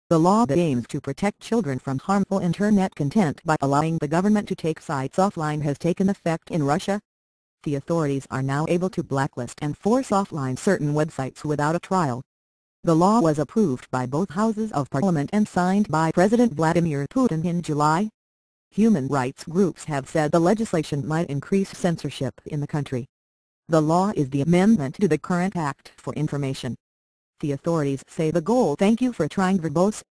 the law that aims to protect children from harmful internet content by allowing the government to take sites offline has taken effect in Russia. The authorities are now able to blacklist and force offline certain websites without a trial. The law was approved by both houses of parliament and signed by President Vladimir Putin in July. Human rights groups have said the legislation might increase censorship in the country. The law is the amendment to the current Act for Information. The authorities say the goal. Thank you for trying verbose.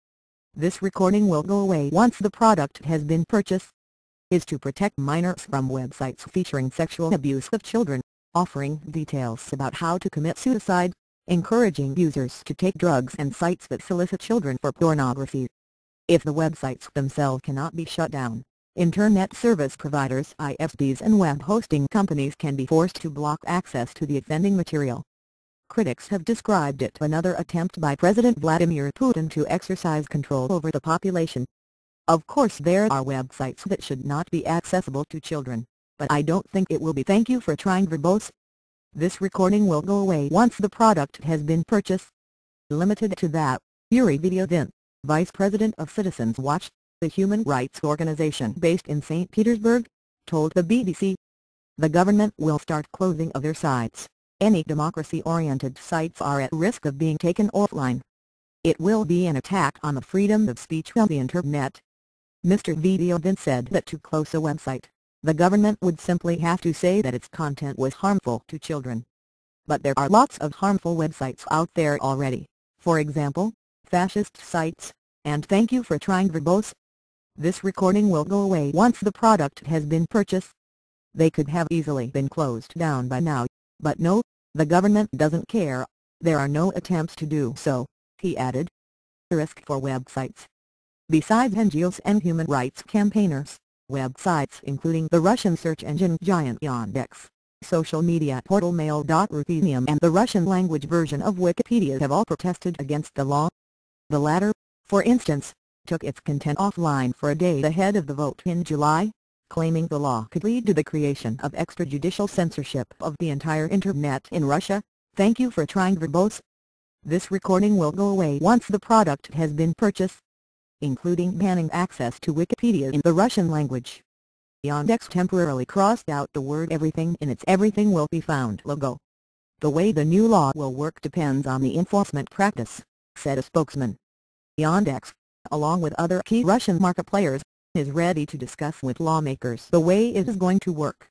This recording will go away once the product has been purchased. Is to protect minors from websites featuring sexual abuse of children, offering details about how to commit suicide, encouraging users to take drugs, and sites that solicit children for pornography. If the websites themselves cannot be shut down, Internet service providers (ISPs) and web hosting companies can be forced to block access to the offending material. Critics have described it another attempt by President Vladimir Putin to exercise control over the population. Of course there are websites that should not be accessible to children, but I don't think it will be. Thank you for trying verbose. This recording will go away once the product has been purchased. Limited to that, Yuri Videodin, Vice President of Citizens Watch, the human rights organization based in St. Petersburg, told the BBC. The government will start closing other sites. Any democracy-oriented sites are at risk of being taken offline. It will be an attack on the freedom of speech on the Internet. Mr. Videodin said that to close a website, the government would simply have to say that its content was harmful to children. But there are lots of harmful websites out there already, for example, fascist sites, and thank you for trying verbose. This recording will go away once the product has been purchased. They could have easily been closed down by now, but no, the government doesn't care. There are no attempts to do so, he added. Risk for websites. Besides NGOs and human rights campaigners, websites including the Russian search engine giant Yandex, social media portal Mail.ru and the Russian-language version of Wikipedia have all protested against the law. The latter, for instance, took its content offline for a day ahead of the vote in July, claiming the law could lead to the creation of extrajudicial censorship of the entire Internet in Russia. Thank you for trying verbose. This recording will go away once the product has been purchased, including banning access to Wikipedia in the Russian language. Yandex temporarily crossed out the word everything in its "Everything Will Be Found" logo. The way the new law will work depends on the enforcement practice, said a spokesman. Yandex, along with other key Russian market players, is ready to discuss with lawmakers the way it is going to work.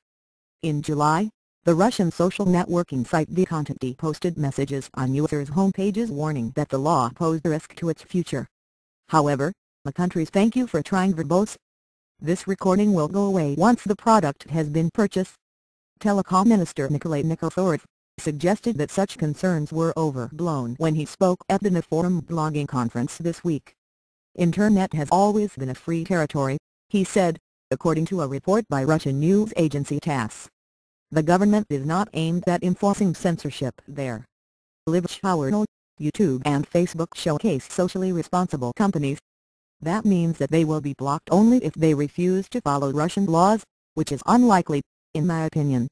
In July, the Russian social networking site VKontakte posted messages on users' homepages warning that the law posed a risk to its future. However, the country's thank you for trying verbose. This recording will go away once the product has been purchased. Telecom Minister Nikolai Nikiforov suggested that such concerns were overblown when he spoke at the Forum blogging conference this week. Internet has always been a free territory, he said, according to a report by Russian news agency TASS. The government is not aimed at enforcing censorship there. LiveChourno, YouTube and Facebook showcase socially responsible companies. That means that they will be blocked only if they refuse to follow Russian laws, which is unlikely, in my opinion.